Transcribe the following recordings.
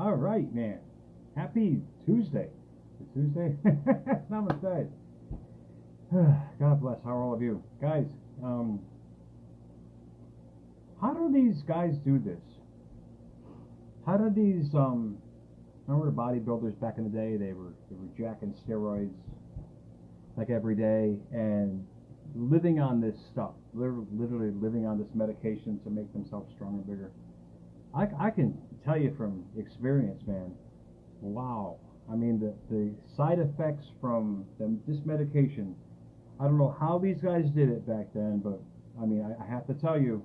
All right, man. Happy Tuesday. It's Tuesday? Namaste. God bless. How are all of you? Guys, um, how do these guys do this? How do these, remember the bodybuilders back in the day? They were jacking steroids like every day and living on this stuff, literally living on this medication to make themselves stronger and bigger. I can tell you from experience, man. Wow. I mean, the side effects from this medication, I don't know how these guys did it back then, but I mean, I have to tell you,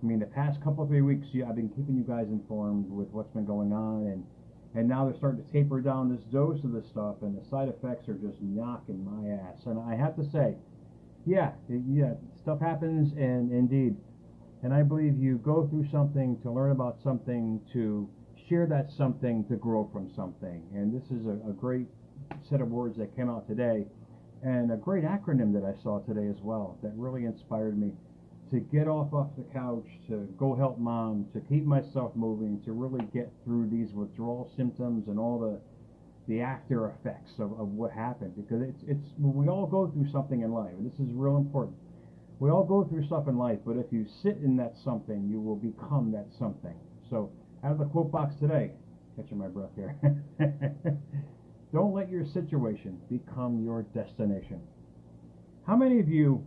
I mean, the past couple, 3 weeks, yeah, I've been keeping you guys informed with what's been going on, and now they're starting to taper down this dose of this stuff, and the side effects are just knocking my ass. And I have to say, yeah, stuff happens, and indeed, and I believe you go through something to learn about something, to share that something, to grow from something. And this is a great set of words that came out today, and a great acronym that I saw today as well that really inspired me to get off the couch, to go help mom, to keep myself moving, to really get through these withdrawal symptoms and all the after effects of what happened, because it's we all go through something in life, and this is real important. We all go through stuff in life, but if you sit in that something, you will become that something. So, out of the quote box today, catching my breath here, don't let your situation become your destination. How many of you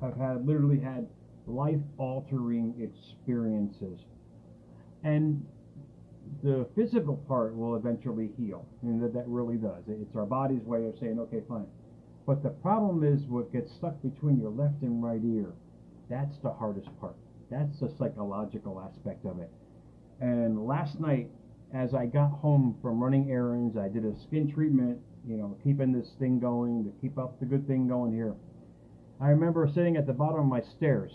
have literally had life altering experiences? And the physical part will eventually heal. And that really does. It's our body's way of saying, okay, fine. But the problem is what gets stuck between your left and right ear. That's the hardest part. That's the psychological aspect of it. And last night, as I got home from running errands, I did a skin treatment, keeping this thing going, to keep up the good thing going here. I remember sitting at the bottom of my stairs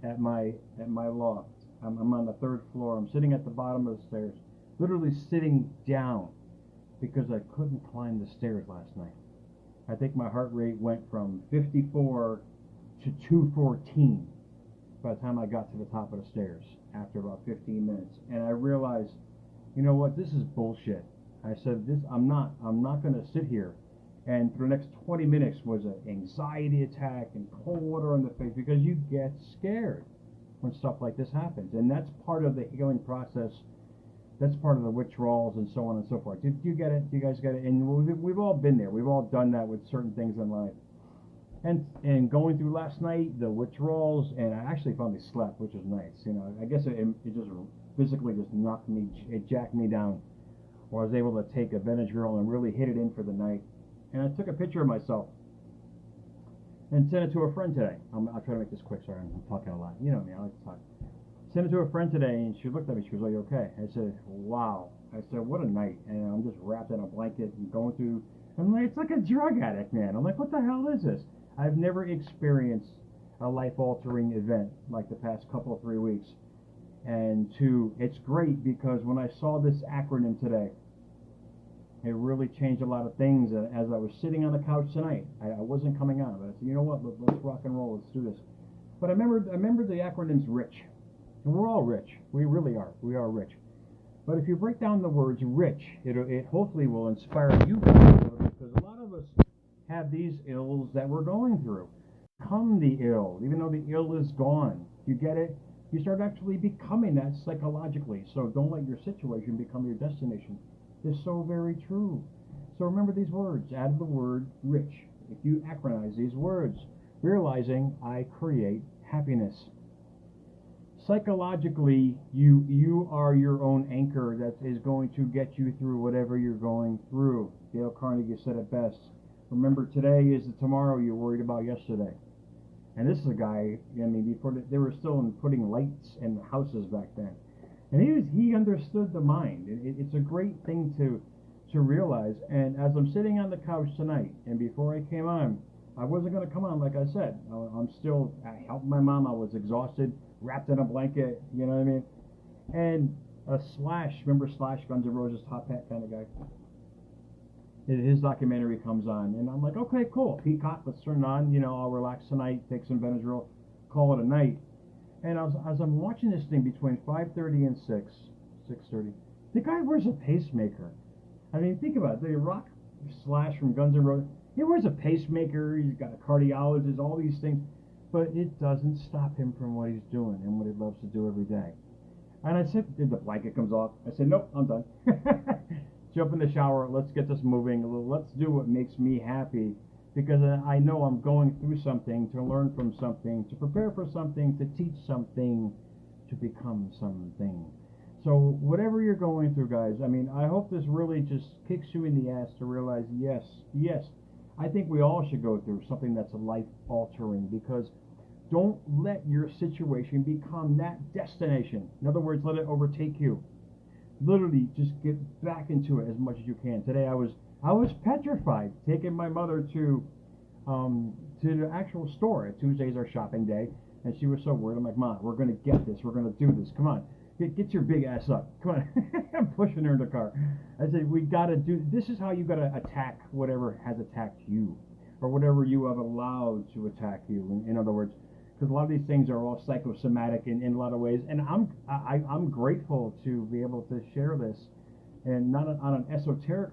at my loft. I'm on the third floor. I'm sitting at the bottom of the stairs, literally sitting down because I couldn't climb the stairs last night. I think my heart rate went from 54 to 214 by the time I got to the top of the stairs after about 15 minutes. And I realized, you know what, this is bullshit. I said, I'm not going to sit here. And for the next 20 minutes was an anxiety attack and cold water on the face, because you get scared when stuff like this happens. And that's part of the healing process. That's part of the withdrawals and so on and so forth. Do you get it? Do you guys get it? And we've all been there. We've all done that with certain things in life. And going through last night, the withdrawals, and I actually finally slept, which was nice. I guess it just physically just knocked me, it jacked me down. Where I was able to take a Benadryl and really hit it in for the night. And I took a picture of myself and sent it to a friend today. I'll try to make this quick. Sorry, I'm talking a lot. You know me, I like to talk. Sent it to a friend today, and she looked at me. She goes, "Are you okay?" I said, "Wow." I said, "What a night!" And I'm just wrapped in a blanket and going through. I'm like, it's like a drug addict, man. I'm like, what the hell is this? I've never experienced a life-altering event like the past couple of 3 weeks. And it's great because when I saw this acronym today, it really changed a lot of things. And as I was sitting on the couch tonight, I wasn't coming on, but I said, you know what? Let's rock and roll. Let's do this. But I remember the acronym's rich. And we're all rich. We really are. We are rich. But if you break down the words rich, it hopefully will inspire you, because a lot of us have these ills that we're going through. Become the ill, even though the ill is gone. You get it? You start actually becoming that psychologically. So don't let your situation become your destination. It's so very true. So remember these words. Add the word rich. If you acronymize these words, realizing I create happiness. Psychologically, you are your own anchor that is going to get you through whatever you're going through. Dale Carnegie said it best. Remember, today is the tomorrow you're worried about yesterday. And this is a guy, before they were still putting lights in houses back then. And he understood the mind. It's a great thing to realize. And as I'm sitting on the couch tonight, and before I came on, I wasn't going to come on, like I said. I helped my mom. I was exhausted, wrapped in a blanket, you know what I mean? And a Slash, remember Slash, Guns N' Roses, Top Hat kind of guy? His documentary comes on, and I'm like, okay, cool. Peacock, let's turn it on. I'll relax tonight, take some Benadryl, call it a night. And as I'm watching this thing between 5:30 and 6, 6:30. The guy wears a pacemaker. I mean, think about it. The Rock Slash from Guns N' Roses, he wears a pacemaker. He's got a cardiologist, all these things, but it doesn't stop him from what he's doing and what he loves to do every day. And I said, the blanket comes off. I said, nope, I'm done. Jump in the shower. Let's get this moving. Let's do what makes me happy, because I know I'm going through something, to learn from something, to prepare for something, to teach something, to become something. So whatever you're going through, guys, I mean, I hope this really just kicks you in the ass to realize, yes, I think we all should go through something that's life altering, because don't let your situation become that destination. In other words, let it overtake you. Literally, just get back into it as much as you can. Today, I was petrified taking my mother to the actual store. Tuesday's our shopping day, and she was so worried. I'm like, Mom, we're gonna get this. We're gonna do this. Come on, get your big ass up. Come on. I'm pushing her in the car. I said, we gotta do. This is how you gotta attack whatever has attacked you, or whatever you have allowed to attack you. In other words, because a lot of these things are all psychosomatic in a lot of ways, and I'm grateful to be able to share this, and not on an esoteric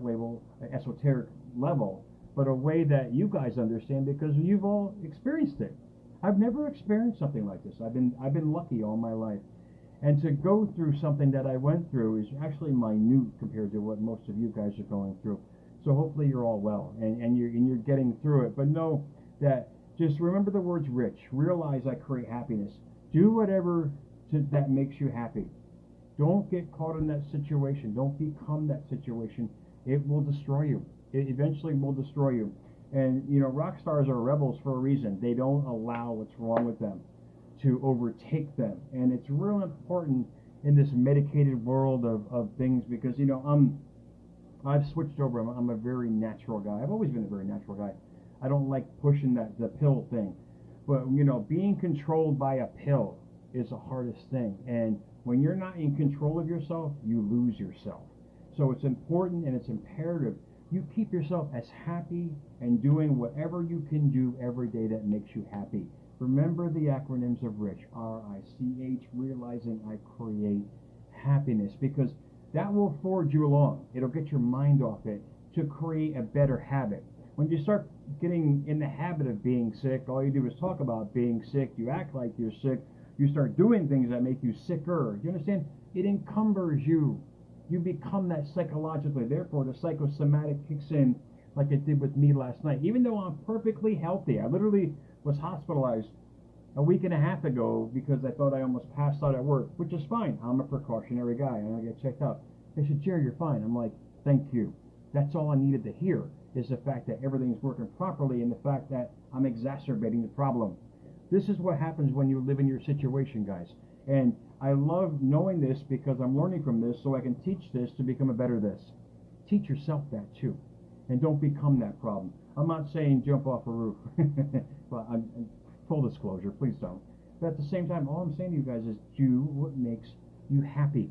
level, but a way that you guys understand, because you've all experienced it. I've never experienced something like this. I've been lucky all my life, and to go through something that I went through is actually minute compared to what most of you guys are going through. So hopefully you're all well, and you're getting through it. But know that. Just remember the words rich. Realize I create happiness. Do whatever that makes you happy. Don't get caught in that situation. Don't become that situation. It will destroy you. It eventually will destroy you. And, rock stars are rebels for a reason. They don't allow what's wrong with them to overtake them. And it's real important in this medicated world of things, because, I've switched over. I'm a very natural guy. I've always been a very natural guy. I don't like pushing the pill thing. But, being controlled by a pill is the hardest thing. And when you're not in control of yourself, you lose yourself. So it's important and it's imperative you keep yourself as happy and doing whatever you can do every day that makes you happy. Remember the acronyms of RICH, R-I-C-H, realizing I create happiness, because that will forge you along. It'll get your mind off it to create a better habit. When you start getting in the habit of being sick, all you do is talk about being sick, you act like you're sick, you start doing things that make you sicker. You understand? It encumbers you. You become that psychologically. Therefore, the psychosomatic kicks in like it did with me last night. Even though I'm perfectly healthy, I literally was hospitalized a week and a half ago because I thought I almost passed out at work, which is fine. I'm a precautionary guy, and I get checked out. They said, Jerry, you're fine. I'm like, thank you. That's all I needed to hear, is the fact that everything's working properly and the fact that I'm exacerbating the problem. This is what happens when you live in your situation, guys. And I love knowing this because I'm learning from this, so I can teach this to become a better this. Teach yourself that too. And don't become that problem. I'm not saying jump off a roof. Well, full disclosure, please don't. But at the same time, all I'm saying to you guys is do what makes you happy.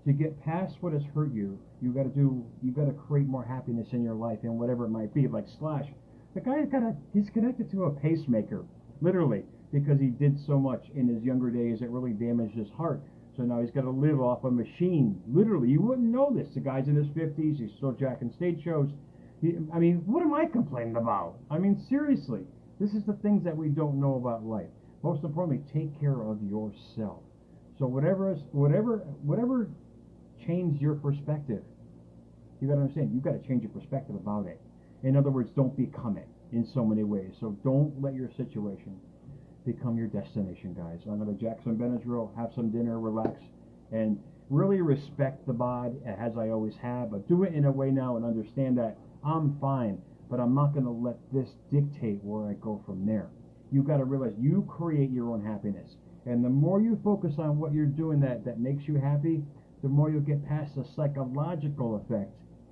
To get past what has hurt you, you got to create more happiness in your life, and whatever it might be. Like Slash, the guy he's connected to a pacemaker, literally, because he did so much in his younger days that really damaged his heart. So now he's got to live off a machine. Literally, you wouldn't know this. The guy's in his 50s. He's still jacking stage shows. What am I complaining about? I mean, seriously, this is the things that we don't know about life. Most importantly, take care of yourself. So whatever change your perspective, you got to understand, you got to change your perspective about it. In other words, don't become it in so many ways. So don't let your situation become your destination, guys. I'm going to jack some Benadryl, have some dinner, relax, and really respect the bod as I always have, but do it in a way now and understand that I'm fine, but I'm not going to let this dictate where I go from there. You got to realize you create your own happiness. And the more you focus on what you're doing that makes you happy, the more you'll get past the psychological effect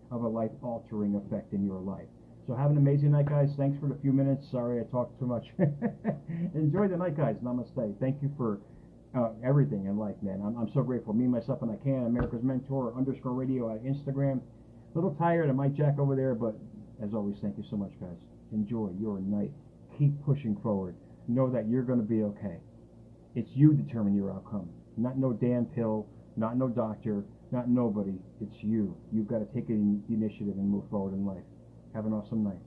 of a life-altering effect in your life. So have an amazing night, guys. Thanks for the few minutes. Sorry I talked too much. Enjoy the night, guys. Namaste. Thank you for everything in life, man. I'm so grateful. Me, myself, and I can. America's Mentor _radio at Instagram. A little tired. I might jack over there, but as always, thank you so much, guys. Enjoy your night. Keep pushing forward. Know that you're going to be okay. It's you determine your outcome, not no damn pill, Not no doctor, not nobody. It's you. You've got to take the initiative and move forward in life. Have an awesome night.